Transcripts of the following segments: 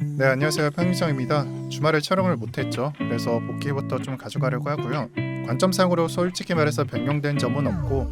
네, 안녕하세요. 평민정입니다. 주말에 촬영을 못했죠. 그래서 복귀부터 좀 가져가려고 하고요. 관점상으로 솔직히 말해서 변경된 점은 없고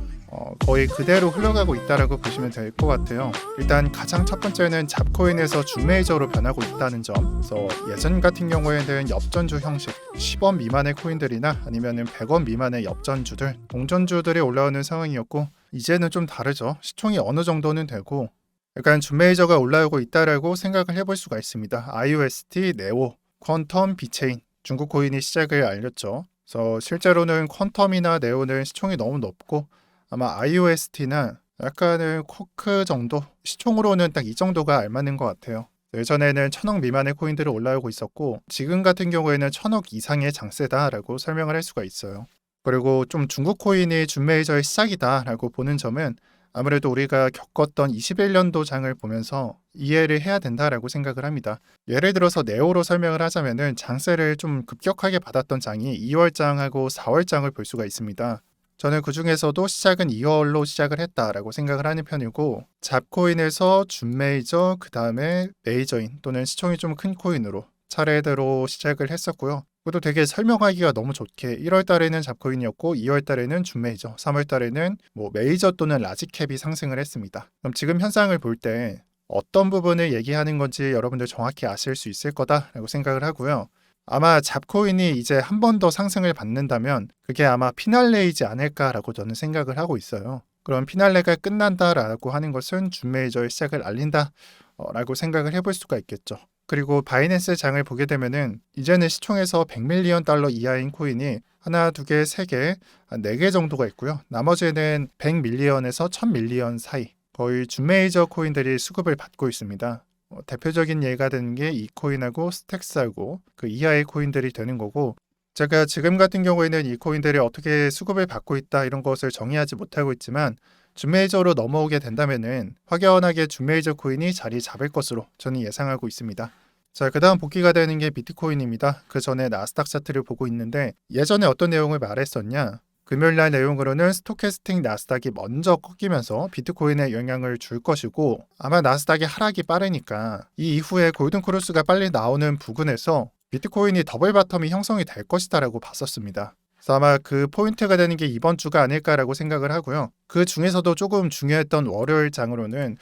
거의 그대로 흘러가고 있다라고 보시면 될 것 같아요. 일단 가장 첫 번째는 잡코인에서 준메이저로 변하고 있다는 점. 그래서 예전 같은 경우에는 엽전주 형식 10원 미만의 코인들이나 아니면은 100원 미만의 엽전주들, 동전주들이 올라오는 상황이었고 이제는 좀 다르죠. 시총이 어느 정도는 되고 약간 준메이저가 올라오고 있다라고 생각을 해볼 수가 있습니다. IOST, 네오, 퀀텀, 비체인 중국 코인이 시작을 알렸죠. 그래서 실제로는 퀀텀이나 네오는 시총이 너무 높고 아마 IOST나 약간은 쿼크 정도 시총으로는 딱 이 정도가 알맞는 것 같아요. 예전에는 1000억 미만의 코인들이 올라오고 있었고 지금 같은 경우에는 1000억 이상의 장세다라고 설명을 할 수가 있어요. 그리고 좀 중국 코인이 준메이저의 시작이다라고 보는 점은 아무래도 우리가 겪었던 21년도 장을 보면서 이해를 해야 된다라고 생각을 합니다. 예를 들어서 네오로 설명을 하자면은 장세를 좀 급격하게 받았던 장이 2월 장하고 4월 장을 볼 수가 있습니다. 저는 그 중에서도 시작은 2월로 시작을 했다라고 생각을 하는 편이고 잡코인에서 준메이저 그 다음에 메이저인 또는 시총이 좀 큰 코인으로 차례대로 시작을 했었고요. 그것도 되게 설명하기가 너무 좋게 1월 달에는 잡코인이었고 2월 달에는 준메이저, 3월 달에는 뭐 메이저 또는 라지캡이 상승을 했습니다. 그럼 지금 현상을 볼 때 어떤 부분을 얘기하는 건지 여러분들 정확히 아실 수 있을 거다라고 생각을 하고요. 아마 잡코인이 이제 한 번 더 상승을 받는다면 그게 아마 피날레이지 않을까라고 저는 생각을 하고 있어요. 그럼 피날레가 끝난다라고 하는 것은 준메이저의 시작을 알린다라고 생각을 해볼 수가 있겠죠. 그리고 바이낸스 장을 보게 되면은 이제는 시총에서 100밀리언 달러 이하인 코인이 하나, 두 개, 세 개, 한 네 개 정도가 있고요. 나머지는 100밀리언에서 1000밀리언 사이 거의 준메이저 코인들이 수급을 받고 있습니다. 대표적인 예가 되는 게 이 코인하고 스택스하고 그 이하의 코인들이 되는 거고 제가 지금 같은 경우에는 이 코인들이 어떻게 수급을 받고 있다 이런 것을 정의하지 못하고 있지만 준메이저로 넘어오게 된다면은 확연하게 준메이저 코인이 자리 잡을 것으로 저는 예상하고 있습니다. 자, 그 다음 복귀가 되는 게 비트코인입니다. 그 전에 나스닥 차트를 보고 있는데 예전에 어떤 내용을 말했었냐? 금요일날 내용으로는 스토캐스틱 나스닥이 먼저 꺾이면서 비트코인에 영향을 줄 것이고 아마 나스닥의 하락이 빠르니까 이 이후에 골든크로스가 빨리 나오는 부근에서 비트코인이 더블 바텀이 형성이 될 것이다라고 봤었습니다. 그래서 아마 그 포인트가 되는 게 이번 주가 아닐까라고 생각을 하고요. 그 중에서도 조금 중요했던 월요일 장으로는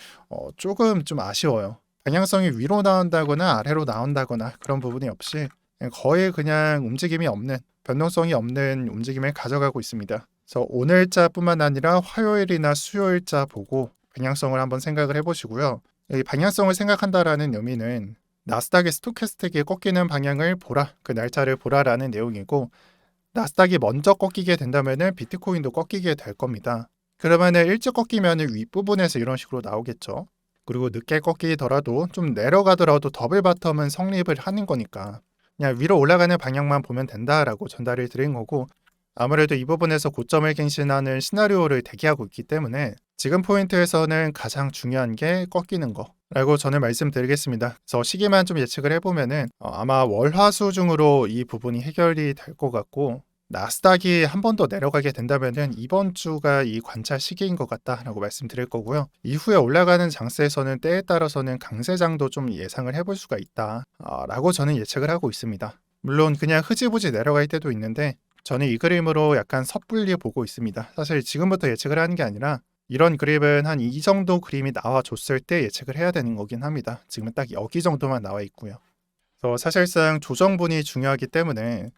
조금 좀 아쉬워요. 방향성이 위로 나온다거나 아래로 나온다거나 그런 부분이 없이 거의 그냥 움직임이 없는 변동성이 없는 움직임을 가져가고 있습니다. 그래서 오늘자뿐만 아니라 화요일이나 수요일자 보고 방향성을 한번 생각을 해보시고요. 이 방향성을 생각한다라는 의미는 나스닥의 스토캐스틱이 꺾이는 방향을 보라, 그 날짜를 보라라는 내용이고 나스닥이 먼저 꺾이게 된다면은 비트코인도 꺾이게 될 겁니다. 그러면은 일찍 꺾이면은 윗부분에서 이런 식으로 나오겠죠. 그리고 늦게 꺾이더라도 좀 내려가더라도 더블 바텀은 성립을 하는 거니까 그냥 위로 올라가는 방향만 보면 된다라고 전달을 드린 거고 아무래도 이 부분에서 고점을 갱신하는 시나리오를 대기하고 있기 때문에 지금 포인트에서는 가장 중요한 게 꺾이는 거라고 저는 말씀드리겠습니다. 그래서 시기만 좀 예측을 해보면은 아마 월화수 중으로 이 부분이 해결이 될 것 같고 나스닥이 한 번 더 내려가게 된다면은 이번 주가 이 관찰 시기인 것 같다라고 말씀드릴 거고요. 이후에 올라가는 장세에서는 때에 따라서는 강세장도 좀 예상을 해볼 수가 있다라고 저는 예측을 하고 있습니다. 물론 그냥 흐지부지 내려갈 때도 있는데 저는 이 그림으로 약간 섣불리 보고 있습니다. 사실 지금부터 예측을 하는 게 아니라 이런 그림은 한 이 정도 그림이 나와줬을 때 예측을 해야 되는 거긴 합니다. 지금은 딱 여기 정도만 나와 있고요. 그래서 사실상 조정분이 중요하기 때문에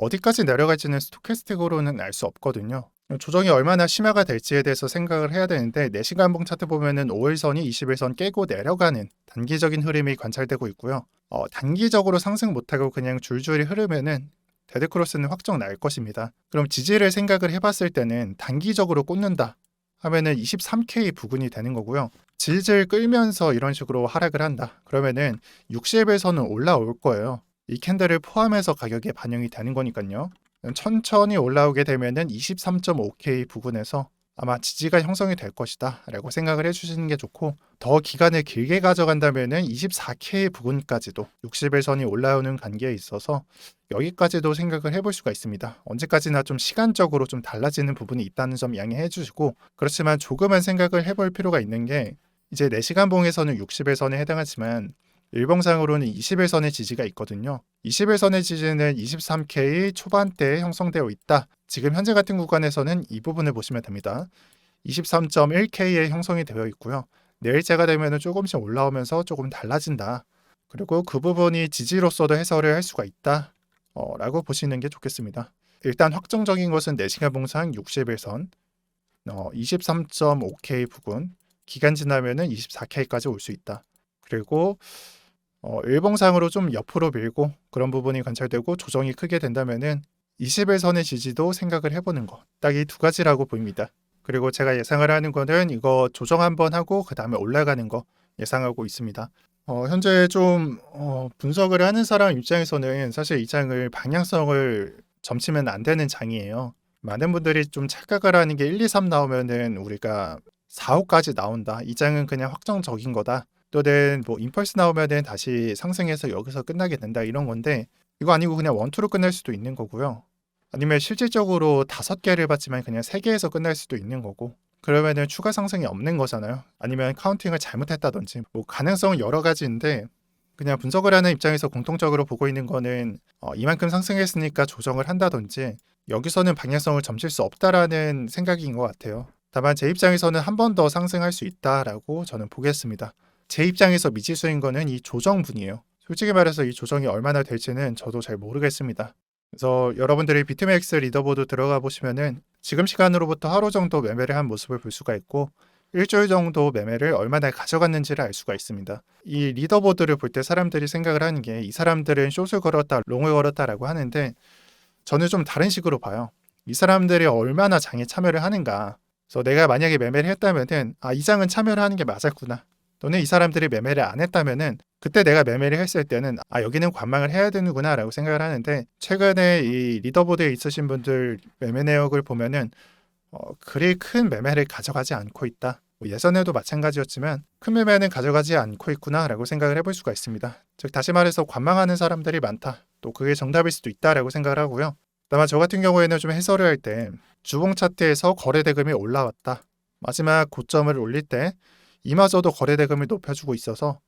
어디까지 내려갈지는 스토캐스틱으로는 알 수 없거든요. 조정이 얼마나 심화가 될지에 대해서 생각을 해야 되는데 4시간봉 차트 보면은 5일선이 21선 깨고 내려가는 단기적인 흐름이 관찰되고 있고요. 단기적으로 상승 못하고 그냥 줄줄이 흐르면은 데드크로스는 확정 날 것입니다. 그럼 지지를 생각을 해봤을 때는 단기적으로 꽂는다 하면은 23K 부근이 되는 거고요. 질질 끌면서 이런 식으로 하락을 한다. 그러면은 60일선은 올라올 거예요. 이 캔들을 포함해서 가격에 반영이 되는 거니까요. 천천히 올라오게 되면은 23.5K 부근에서 아마 지지가 형성이 될 것이다 라고 생각을 해주시는 게 좋고 더 기간을 길게 가져간다면은 24K 부근까지도 60일선이 올라오는 관계에 있어서 여기까지도 생각을 해볼 수가 있습니다. 언제까지나 좀 시간적으로 좀 달라지는 부분이 있다는 점 양해해 주시고 그렇지만 조금은 생각을 해볼 필요가 있는 게 이제 4시간 봉에서는 60일선에 해당하지만 일봉상으로는 21선의 지지가 있거든요. 21선의 지지는 23K 초반대에 형성되어 있다. 지금 현재 같은 구간에서는 이 부분을 보시면 됩니다. 23.1K에 형성이 되어 있고요. 내일째가 되면 조금씩 올라오면서 조금 달라진다. 그리고 그 부분이 지지로서도 해설을 할 수가 있다. 라고 보시는 게 좋겠습니다. 일단 확정적인 것은 4시간 봉상 61선 23.5K 부근 기간 지나면은 24K까지 올 수 있다. 그리고 일봉상으로 좀 옆으로 밀고 그런 부분이 관찰되고 조정이 크게 된다면은 21선의 지지도 생각을 해보는 거. 딱 이 두 가지라고 보입니다. 그리고 제가 예상을 하는 거는 이거 조정 한번 하고 그 다음에 올라가는 거 예상하고 있습니다. 현재 좀 분석을 하는 사람 입장에서는 사실 이 장을 방향성을 점치면 안 되는 장이에요. 많은 분들이 좀 착각을 하는 게 1, 2, 3 나오면은 우리가 4, 5까지 나온다. 이 장은 그냥 확정적인 거다. 또는 뭐 임펄스 나오면은 다시 상승해서 여기서 끝나게 된다 이런 건데 이거 아니고 그냥 원투로 끝날 수도 있는 거고요. 아니면 실질적으로 5개를 받지만 그냥 3개에서 끝날 수도 있는 거고 그러면은 추가 상승이 없는 거잖아요. 아니면 카운팅을 잘못했다든지 뭐 가능성은 여러 가지인데 그냥 분석을 하는 입장에서 공통적으로 보고 있는 거는 이만큼 상승했으니까 조정을 한다든지 여기서는 방향성을 점칠 수 없다라는 생각인 것 같아요. 다만 제 입장에서는 한 번 더 상승할 수 있다라고 저는 보겠습니다. 제 입장에서 미지수인 거는 이 조정분이에요. 솔직히 말해서 이 조정이 얼마나 될지는 저도 잘 모르겠습니다. 그래서 여러분들이 비트맥스 리더보드 들어가 보시면은 지금 시간으로부터 하루 정도 매매를 한 모습을 볼 수가 있고 일주일 정도 매매를 얼마나 가져갔는지를 알 수가 있습니다. 이 리더보드를 볼 때 사람들이 생각을 하는 게 이 사람들은 숏을 걸었다, 롱을 걸었다라고 하는데 저는 좀 다른 식으로 봐요. 이 사람들이 얼마나 장에 참여를 하는가. 그래서 내가 만약에 매매를 했다면은 이 장은 참여를 하는 게 맞았구나. 또는 이 사람들이 매매를 안 했다면은 그때 내가 매매를 했을 때는 여기는 관망을 해야 되는구나 라고 생각을 하는데 최근에 이 리더보드에 있으신 분들 매매 내역을 보면은 그리 큰 매매를 가져가지 않고 있다. 뭐 예전에도 마찬가지였지만 큰 매매는 가져가지 않고 있구나 라고 생각을 해볼 수가 있습니다. 즉 다시 말해서 관망하는 사람들이 많다. 또 그게 정답일 수도 있다라고 생각을 하고요. 다만 저 같은 경우에는 좀 해설을 할 때 주봉 차트에서 거래 대금이 올라왔다. 마지막 고점을 올릴 때 이마저도 거래 대금을 높여주고 있어서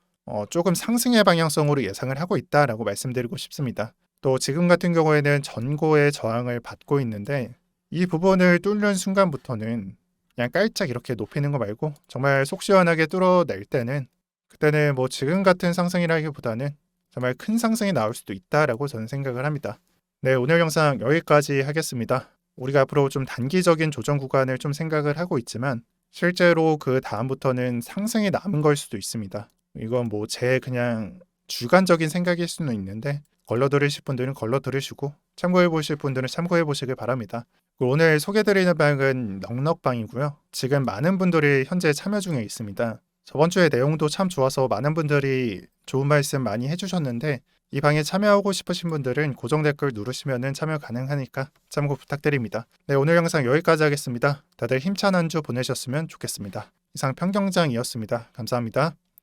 조금 상승의 방향성으로 예상을 하고 있다라고 말씀드리고 싶습니다. 또 지금 같은 경우에는 전고의 저항을 받고 있는데 이 부분을 뚫는 순간부터는 그냥 깔짝 이렇게 높이는 거 말고 정말 속 시원하게 뚫어낼 때는 그때는 뭐 지금 같은 상승이라기보다는 정말 큰 상승이 나올 수도 있다라고 저는 생각을 합니다. 네, 오늘 영상 여기까지 하겠습니다. 우리가 앞으로 좀 단기적인 조정 구간을 좀 생각을 하고 있지만 실제로 그 다음부터는 상승이 남은 걸 수도 있습니다. 이건 뭐 제 그냥 주관적인 생각일 수는 있는데 걸러 들으실 분들은 걸러 들으시고 참고해 보실 분들은 참고해 보시길 바랍니다. 오늘 소개드리는 방은 넉넉방이고요. 지금 많은 분들이 현재 참여 중에 있습니다. 저번 주에 내용도 참 좋아서 많은 분들이 좋은 말씀 많이 해주셨는데 이 방에 참여하고 싶으신 분들은 고정 댓글 누르시면 참여 가능하니까 참고 부탁드립니다. 네, 오늘 영상 여기까지 하겠습니다. 다들 힘찬 한 주 보내셨으면 좋겠습니다. 이상 평경장이었습니다. 감사합니다.